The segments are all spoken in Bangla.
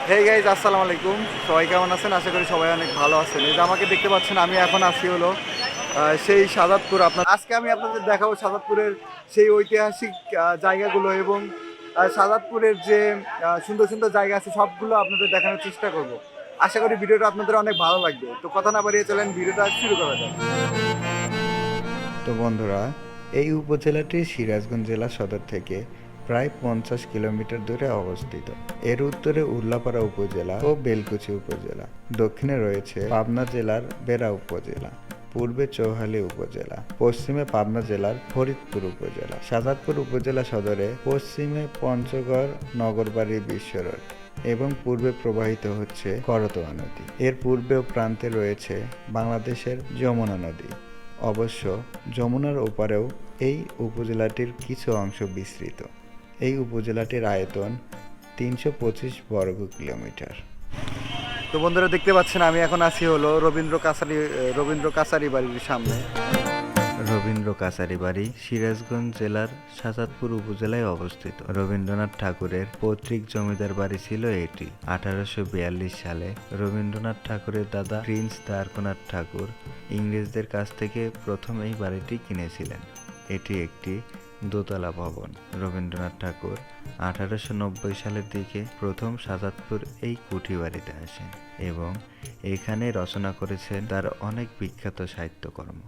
হেই গাইজ, আসসালামু আলাইকুম। সবাই কেমন আছেন? আশা করি সবাই অনেক ভালো আছেন। এই যে আমাকে দেখতে পাচ্ছেন, আমি এখন আছি হলো সেই সাজাদপুর। আজকে আমি আপনাদের দেখাবো সাজাদপুরের সেই ঐতিহাসিক জায়গাগুলো এবং সাজাদপুরের যে সুন্দর সুন্দর জায়গা আছে সবগুলো আপনাদের দেখানোর চেষ্টা করব। আশা করি ভিডিওটা আপনাদের অনেক ভালো লাগবে। তো কথা না বাড়িয়ে চলেন ভিডিওটা শুরু করা যাক। তো বন্ধুরা, এই উপজেলাটি সিরাজগঞ্জ জেলা সদর থেকে প্রায় 50 কিলোমিটার দূরে অবস্থিত। এর উত্তরে উল্লাপাড়া উপজেলা ও বেলকুচি উপজেলা, দক্ষিণে রয়েছে পাবনা জেলার বেড়া উপজেলা, পূর্বে চৌহালি উপজেলা, পশ্চিমে পাবনা জেলার ফরিদপুর উপজেলা। সাজাদপুর উপজেলা সদরে পশ্চিমে পঞ্চগড় নগরবাড়ি বিশ্ব রোড এবং পূর্বে প্রবাহিত হচ্ছে করতোয়া নদী। এর পূর্বে ও প্রান্তে রয়েছে বাংলাদেশের যমুনা নদী। অবশ্য যমুনার ওপারেও এই উপজেলাটির কিছু অংশ বিস্তৃত। এই উপজেলাটির আয়তন 325 বর্গ কিলোমিটার। তো বন্ধুরা, দেখতে পাচ্ছেন আমি এখন আছি হলো রবীন্দ্র কাছারি বাড়ির সামনে। রবীন্দ্র কাছারি বাড়ি সিরাজগঞ্জ জেলার সাজাদপুর উপজেলায় অবস্থিত। রবীন্দ্রনাথ ঠাকুরের পৈতৃক জমিদার বাড়ি ছিল এটি। 1842 সালে রবীন্দ্রনাথ ঠাকুরের দাদা প্রিন্স দ্বারকানাথ ঠাকুর ইংরেজদের কাছ থেকে প্রথম এই বাড়িটি কিনেছিলেন। এটি একটি দোতলা ভবন। রবীন্দ্রনাথ ঠাকুর 1890 সালের দিকে প্রথম সাজাদপুর এই কুঠি বাড়িতে আসেন এবং এখানে রচনা করেছেন তার অনেক বিখ্যাত সাহিত্যকর্ম।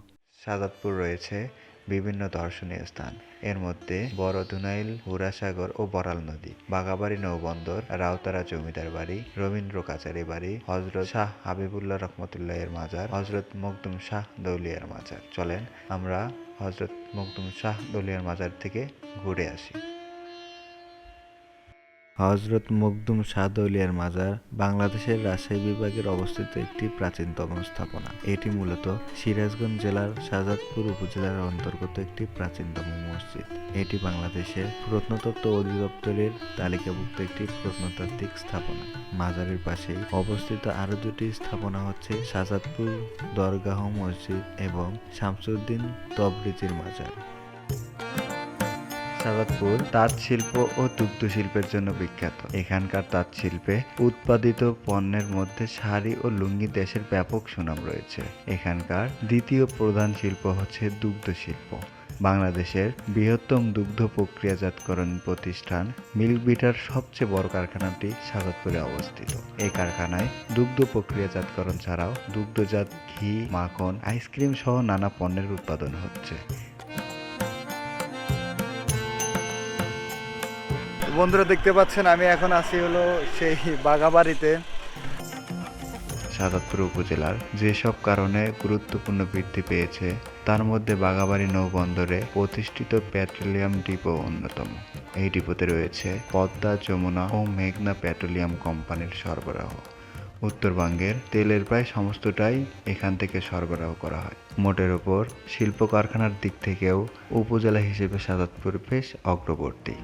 সাজাদপুর রয়েছে বিভিন্ন দর্শনীয় স্থান। এর মধ্যে বড় ধুনাইল, হুরাসাগর ও বড়াল নদী, বাঘাবাড়ি নৌবন্দর, রাউতারা জমিদার বাড়ি, রবীন্দ্র কাছারি বাড়ি, হযরত শাহ হাবিবুল্লাহ রহমতুল্লাহ এর মাজার, হযরত মখদুম শাহ দৌলিয়ার মাজার। চলেন আমরা হযরত মখদুম শাহ দৌলিয়ার মাজার থেকে ঘুরে আসি। হযরত মখদুম শাহ দৌলিয়ার মাজার বাংলাদেশের রাজশাহী বিভাগের অবস্থিত একটি প্রাচীনতম স্থাপনা। এটি মূলত সিরাজগঞ্জ জেলার সাজাদপুর উপজেলার অন্তর্গত একটি প্রাচীনতম মসজিদ। এটি বাংলাদেশের প্রত্নতত্ত্ব অধিদপ্তরের তালিকাভুক্ত একটি প্রত্নতাত্ত্বিক স্থাপনা। মাজারের পাশেই অবস্থিত আরো দুটি স্থাপনা হচ্ছে সাজাদপুর দরগাহ মসজিদ এবং শামসুদ্দিন তবরিজির মাজার। সাজাদপুর তাঁত শিল্প ও দুগ্ধ শিল্পের জন্য বিখ্যাত। এখানকার তাঁত শিল্পে উৎপাদিত পণ্যের মধ্যে শাড়ি ও লুঙ্গি দেশের ব্যাপক সুনাম রয়েছে। এখানকার দ্বিতীয় প্রধান শিল্প হচ্ছে দুগ্ধ শিল্প। বাংলাদেশের বৃহত্তম দুগ্ধ প্রক্রিয়াজাতকরণ প্রতিষ্ঠান মিল্ক বিটার সবচেয়ে বড় কারখানাটি সাজাদপুরে অবস্থিত। এই কারখানায় দুগ্ধ প্রক্রিয়াজাতকরণ ছাড়াও দুগ্ধজাত ঘি, মাখন, আইসক্রিম সহ নানা পণ্যের উৎপাদন হচ্ছে। বন্ধুরা, দেখতে পাচ্ছেন আমি এখন আছি হলো সেই বাঘাবাড়িতে। সাজাদপুর উপজেলার যেসব কারণে গুরুত্বপূর্ণ বৃদ্ধি পেয়েছে তার মধ্যে বাঘাবাড়ি নৌবন্দরে প্রতিষ্ঠিত পেট্রোলিয়াম ডিপো অন্যতম। এই ডিপোতে রয়েছে পদ্মা, যমুনা ও মেঘনা পেট্রোলিয়াম কোম্পানির সরবরাহ। উত্তরবঙ্গের তেলের প্রায় সমস্তটাই এখান থেকে সরবরাহ করা হয়। মোটের ওপর শিল্প কারখানার দিক থেকেও উপজেলা হিসেবে সাজাদপুর বেশ অগ্রবর্তী।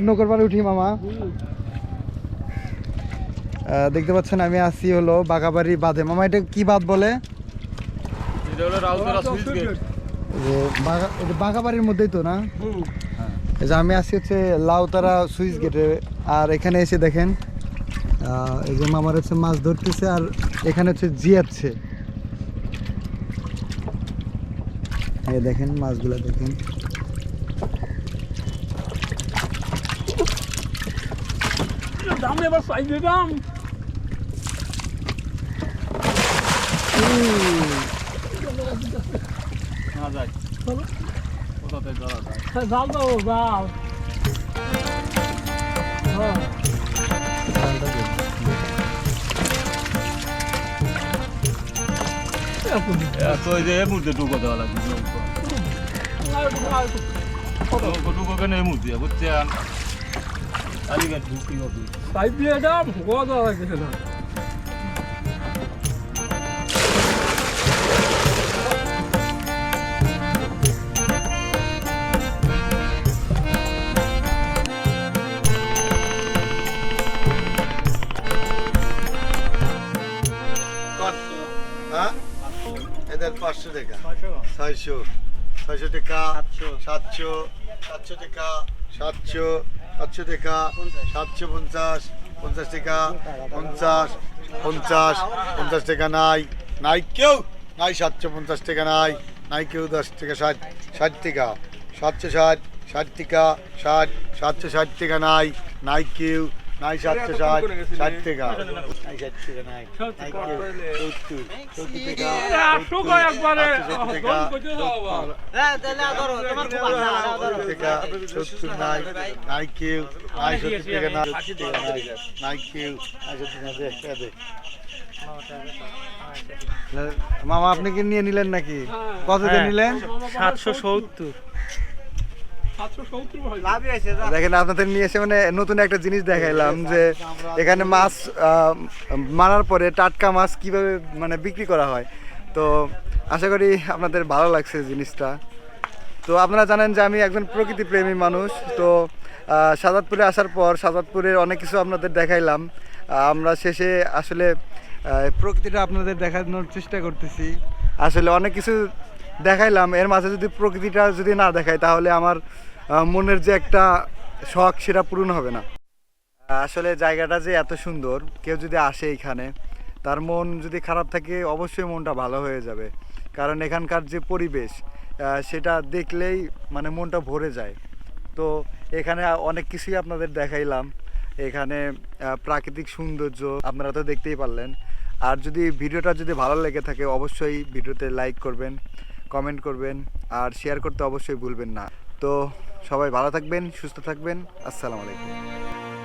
নৌকার পাড়ে উঠি মামা। দেখতে পাচ্ছেন আমি আসি হলো বাঘাবাড়ি বাঁধে। মামা, এটা কি বাঁধ বলে? বাঘাবাড়ির মধ্যেই তো না? এই যে আমি আসি হচ্ছে লাউতারা সুইচ গেটে। আর এখানে এসে দেখেন এই যে মামার হচ্ছে মাছ ধরতেছে আর এখানে হচ্ছে জিয়াচ্ছে। এই দেখেন মাছগুলা দেখেন। দাম এবার সাইজে দাম না যায় চলো কোথাতে ধরা যায় জাল দাও জাল হ্যাঁ এত যে মুদে ঢুকো দেওয়া লাগবে কত কোকেনে মুদি বুঝছেন আলিগা ঢুকি নদী পাইপ দিয়ে দাম গোদা লাগছে না হ্যাঁ এদের 500 টাকা 600 600 টাকা 700 700 টাকা 700 700 টাকা 750 50 টাকা 50 50 50 টাকা নাই নাই কেউ নাই 750 টাকা নাই নাই কেউ 10 টাকা 60 60 টাকা 760 60 টাকা 60 760 টাকা নাই নাই কেউ নাই 760 60 টাকা নাই 60 টাকা নাই নাই কেউ 70 70 টাকা 70 নাই নাই কেউ নাই 70 টাকা নাই নাই কেউ নাই 70 টাকা মামা আপনি কি নিয়ে নিলেন নাকি কত দিয়ে নিলেন 770 দেখেন আপনাদের নিয়ে এসে মানে নতুন একটা জিনিস দেখাইলাম যে এখানে মাছ মারার পরে টাটকা মাছ কিভাবে মানে বিক্রি করা হয় তো আশা করি আপনাদের ভালো লাগছে জিনিসটা তো আপনারা জানেন যে আমি একজন প্রকৃতি প্রেমী মানুষ তো সাজাদপুরে আসার পর সাজাদপুরের অনেক কিছু আপনাদের দেখাইলাম আমরা শেষে আসলে প্রকৃতিটা আপনাদের দেখানোর চেষ্টা করতেছি আসলে অনেক কিছু দেখাইলাম এর মাঝে যদি প্রকৃতিটা যদি না দেখাই তাহলে আমার মনের যে একটা শখ সেটা পূরণ হবে না আসলে জায়গাটা যে এত সুন্দর কেউ যদি আসে এখানে তার মন যদি খারাপ থাকে অবশ্যই মনটা ভালো হয়ে যাবে কারণ এখানকার যে পরিবেশ সেটা দেখলেই মানে মনটা ভরে যায় তো এখানে অনেক কিছুই আপনাদের দেখাইলাম এখানে প্রাকৃতিক সৌন্দর্য আপনারা তো দেখতেই পারলেন আর যদি ভিডিওটা যদি ভালো লেগে থাকে অবশ্যই ভিডিওতে লাইক করবেন কমেন্ট করবেন আর শেয়ার করতে অবশ্যই ভুলবেন না তো সবাই ভালো থাকবেন সুস্থ থাকবেন আসসালামু আলাইকুম